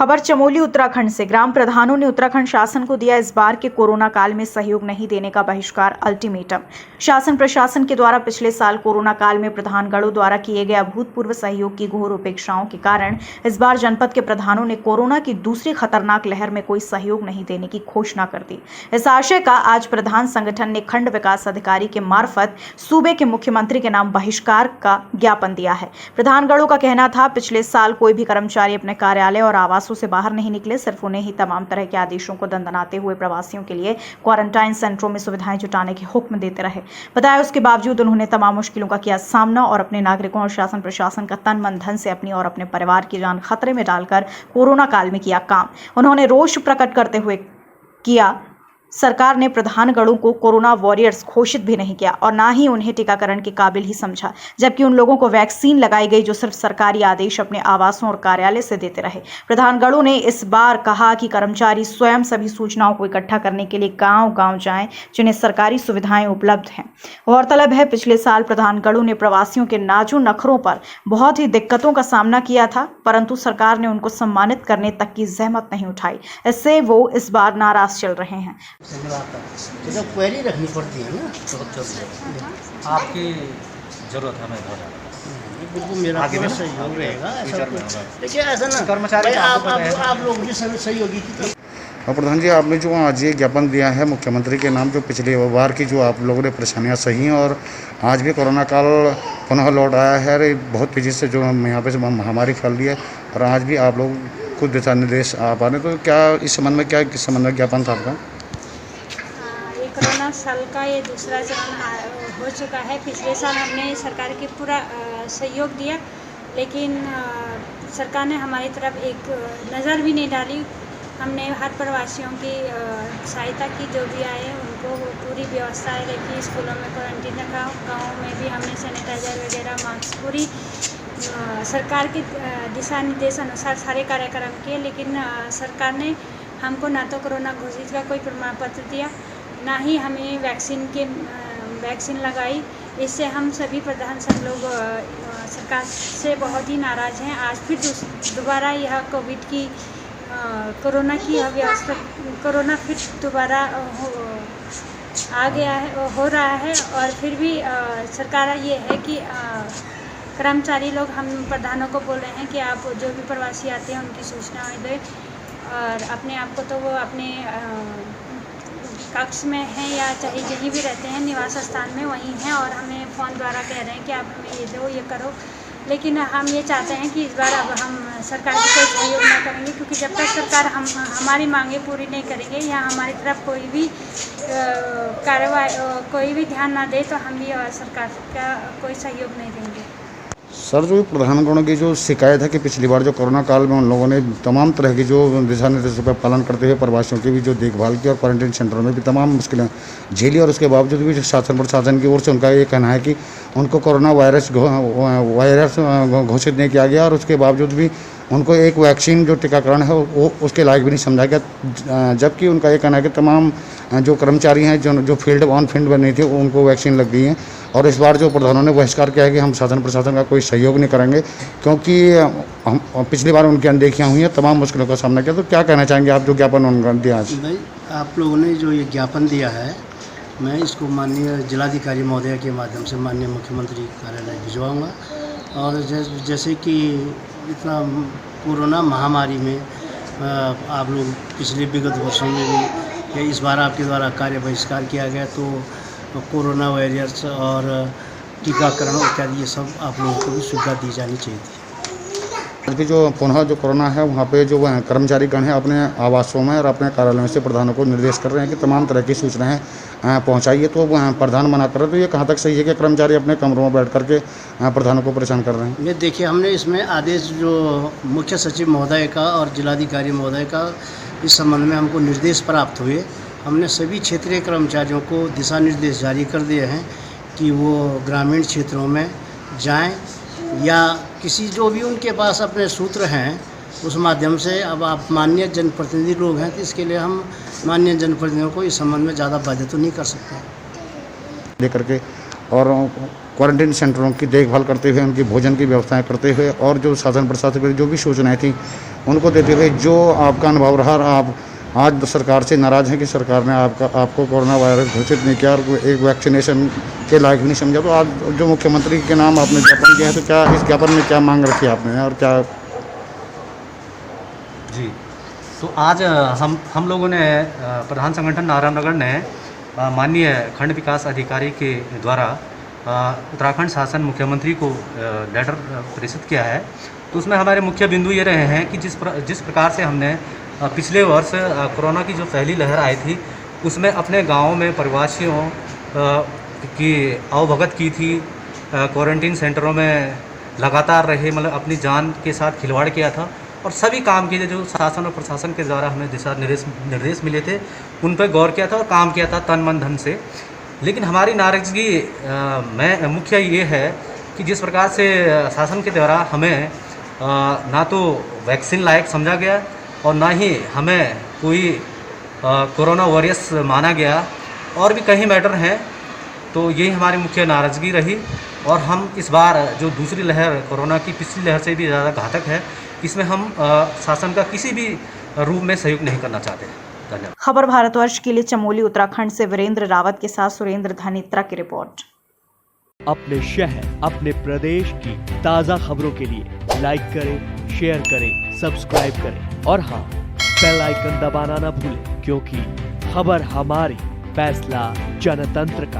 खबर चमोली उत्तराखंड से। ग्राम प्रधानों ने उत्तराखंड शासन को दिया इस बार के कोरोना काल में सहयोग नहीं देने का बहिष्कार अल्टीमेटम। शासन प्रशासन के द्वारा पिछले साल कोरोना काल में प्रधानगणों द्वारा किए गए अभूतपूर्व सहयोग की घोर उपेक्षाओं के कारण इस बार जनपद के प्रधानों ने कोरोना की दूसरी खतरनाक लहर में कोई सहयोग नहीं देने की घोषणा कर दी। इस आशय का आज प्रधान संगठन ने खंड विकास अधिकारी के मार्फत सूबे के मुख्यमंत्री के नाम बहिष्कार का ज्ञापन दिया है। प्रधानगणों का कहना था, पिछले साल कोई भी कर्मचारी अपने कार्यालय और आवासों से बाहर नहीं निकले, सिर्फ उन्हें ही तमाम तरह के आदेशों को दंदनाते हुए प्रवासियों के लिए क्वारंटाइन सेंटरों में सुविधाएं जुटाने के हुक्म देते रहे। बताया उसके बावजूद उन्होंने तमाम मुश्किलों का किया सामना और अपने नागरिकों और शासन प्रशासन का तन मन धन से अपनी और अपने परिवार की जान खतरे में डालकर कोरोना काल में किया काम। उन्होंने रोष प्रकट करते हुए किया, सरकार ने प्रधानगणों को कोरोना वॉरियर्स घोषित भी नहीं किया और ना ही उन्हें टीकाकरण के काबिल ही समझा, जबकि उन लोगों को वैक्सीन लगाई गई जो सिर्फ सरकारी आदेश अपने आवासों और कार्यालय से देते रहे। प्रधानगणों ने इस बार कहा कि कर्मचारी स्वयं सभी सूचनाओं को इकट्ठा करने के लिए गांव-गांव जाएं, जिन्हें सरकारी सुविधाएं उपलब्ध हैं। गौरतलब है, पिछले साल प्रधानगणों ने प्रवासियों के नाजो नखरों पर बहुत ही दिक्कतों का सामना किया था, परंतु सरकार ने उनको सम्मानित करने तक की जहमत नहीं उठाई। इससे वो इस बार नाराज चल रहे हैं। तो क्वेरी रखनी पड़ती है ना, आपकी जरूरत हमें हो बिल्कुल मेरा पूरा सहयोग रहेगा। ऐसा देखिए, ऐसा ना कर्मचारी आप लोग भी सहयोगी की तरफ। और प्रधान जी, आपने जो आज ये ज्ञापन दिया है मुख्यमंत्री के नाम, जो पिछले बार की जो आप लोगों ने परेशानियां सही हैं और आज भी कोरोना काल पुनः लौट आया है, बहुत तेज़ी से जो हम यहाँ पे महामारी फैल रही है और आज भी आप लोग कुछ दिशा निर्देश आ पा रहे, तो क्या इस संबंध में किस संबंध में ज्ञापन था आपका? कोरोना साल का ये दूसरा चरण हो चुका है। पिछले साल हमने सरकार की पूरा सहयोग दिया, लेकिन सरकार ने हमारी तरफ एक नज़र भी नहीं डाली। हमने हर प्रवासियों की सहायता की, जो भी आए उनको पूरी व्यवस्थाएं रखी, स्कूलों में क्वारंटीन रखा, गाँव में भी हमने सैनिटाइजर वगैरह मास्क पूरी सरकार के दिशा निर्देश अनुसार सारे कार्यक्रम किए। लेकिन सरकार ने हमको ना तो कोरोना घोषित का कोई प्रमाण पत्र दिया, ना ही हमें वैक्सीन लगाई। इससे हम सभी प्रधान सब लोग सरकार से बहुत ही नाराज़ हैं। आज फिर दोबारा यह कोविड की कोरोना की व्यवस्था, कोरोना फिर दोबारा आ गया है, हो रहा है। और फिर भी सरकार ये है कि कर्मचारी लोग हम प्रधानों को बोल रहे हैं कि आप जो भी प्रवासी आते हैं उनकी सूचना दें, और अपने आप को तो वो अपने कक्ष में हैं या चाहे कहीं भी रहते हैं निवास स्थान में वहीं हैं, और हमें फ़ोन द्वारा कह रहे हैं कि आप हमें ये दो ये करो। लेकिन हम ये चाहते हैं कि इस बार अब हम सरकार की कोई सहयोग न करेंगे, क्योंकि जब तक सरकार हमारी मांगें पूरी नहीं करेंगे या हमारी तरफ कोई भी कार्रवाई कोई भी ध्यान ना दे, तो हम भी सरकार का कोई सहयोग नहीं देंगे। सर, जो प्रधानगणों की जो शिकायत है कि पिछली बार जो कोरोना काल में उन लोगों ने तमाम तरह की जो दिशा निर्देशों का पालन करते हुए प्रवासियों की भी जो देखभाल की और क्वारंटीन सेंटरों में भी तमाम मुश्किलें झेली, और उसके बावजूद भी शासन प्रशासन की ओर से उनका ये कहना है कि उनको कोरोना वायरस घोषित नहीं किया गया, और उसके बावजूद भी उनको एक वैक्सीन जो टीकाकरण है वो उसके लायक भी नहीं समझा गया, जबकि उनका ये कहना है कि तमाम जो कर्मचारी हैं जो फील्ड ऑन फील्ड बनी थी उनको वैक्सीन लग गई है। और इस बार जो प्रधानों ने बहिष्कार किया है कि हम शासन प्रशासन का कोई सहयोग नहीं करेंगे, क्योंकि हम पिछली बार उनकी अनदेखियाँ हुई हैं, तमाम मुश्किलों का सामना किया। तो क्या कहना चाहेंगे आप, जो ज्ञापन उनका दिया आज? नहीं, आप लोगों ने जो ये ज्ञापन दिया है, मैं इसको माननीय जिलाधिकारी महोदय के माध्यम से माननीय मुख्यमंत्री कार्यालय भिजवाऊँगा। और जैसे कि इतना कोरोना महामारी में आप लोग पिछले विगत वर्षों में भी या इस बार आपके द्वारा कार्य बहिष्कार किया गया, तो कोरोना वॉरियर्स और टीकाकरण इत्यादि ये सब आप लोगों को भी सुविधा दी जानी चाहिए थी। अभी जो पुनः जो कोरोना है वहाँ पे जो कर्मचारी गण हैं अपने आवासों में और अपने कार्यालयों से प्रधानों को निर्देश कर रहे हैं कि तमाम तरह की सूचनाएं पहुंचाइए, तो प्रधान मना कर रहे हैं। तो ये कहाँ तक सही है कि कर्मचारी अपने कमरों में बैठ करके प्रधानों को परेशान कर रहे हैं? ये देखिए, हमने इसमें आदेश जो मुख्य सचिव महोदय का और जिलाधिकारी महोदय का इस संबंध में हमको निर्देश प्राप्त हुए। हमने सभी क्षेत्रीय कर्मचारियों को दिशा निर्देश जारी कर दिए हैं कि वो ग्रामीण क्षेत्रों में जाएं, या किसी जो भी उनके पास अपने सूत्र हैं उस माध्यम से। अब आप माननीय जनप्रतिनिधि लोग हैं, तो इसके लिए हम माननीय जनप्रतिनिधियों को इस संबंध में ज़्यादा बाध्य तो नहीं कर सकते। लेकर के और क्वारंटीन सेंटरों की देखभाल करते हुए, उनकी भोजन की व्यवस्थाएं करते हुए और जो शासन प्रशासन की जो भी सूचनाएं थी उनको देते हुए जो आपका अनुभव रहा, आप आज सरकार से नाराज़ हैं कि सरकार ने आपको कोरोना वायरस घोषित नहीं किया और एक वैक्सीनेशन के लायक भी नहीं समझा, तो आज जो मुख्यमंत्री के नाम आपने ज्ञापन किया है, तो क्या इस ज्ञापन में क्या मांग रखी आपने और क्या? जी, तो आज हम लोगों ने प्रधान संगठन नारायणनगर ने माननीय खंड विकास अधिकारी के द्वारा उत्तराखंड शासन मुख्यमंत्री को लेटर प्रेषित किया है। तो उसमें हमारे मुख्य बिंदु ये रहे हैं कि जिस प्रकार से हमने पिछले वर्ष कोरोना की जो पहली लहर आई थी उसमें अपने गाँव में प्रवासियों की अवभगत की थी, क्वारंटीन सेंटरों में लगातार रहे, मतलब अपनी जान के साथ खिलवाड़ किया था और सभी काम किए जो शासन और प्रशासन के द्वारा हमें दिशा निर्देश मिले थे उन पर गौर किया था और काम किया था तन मन धन से। लेकिन हमारी नाराज़गी में मुख्य ये है कि जिस प्रकार से शासन के द्वारा हमें ना तो वैक्सीन लायक समझा गया और ना ही हमें कोई कोरोना वॉरियर्स माना गया और भी कई मैटर हैं। तो यही हमारी मुख्य नाराज़गी रही और हम इस बार जो दूसरी लहर कोरोना की पिछली लहर से भी ज़्यादा घातक है, इसमें हम शासन का किसी भी रूप में सहयोग नहीं करना चाहते। धन्यवाद। खबर भारतवर्ष के लिए चमोली उत्तराखंड से वीरेंद्र रावत के साथ सुरेंद्र धनित्रा की रिपोर्ट। अपने शहर, अपने प्रदेश की ताज़ा खबरों के लिए लाइक करें, शेयर करें, सब्सक्राइब करें और हाँ, बेल आइकन दबाना ना भूलें, क्योंकि खबर हमारी, फैसला जनतंत्र का।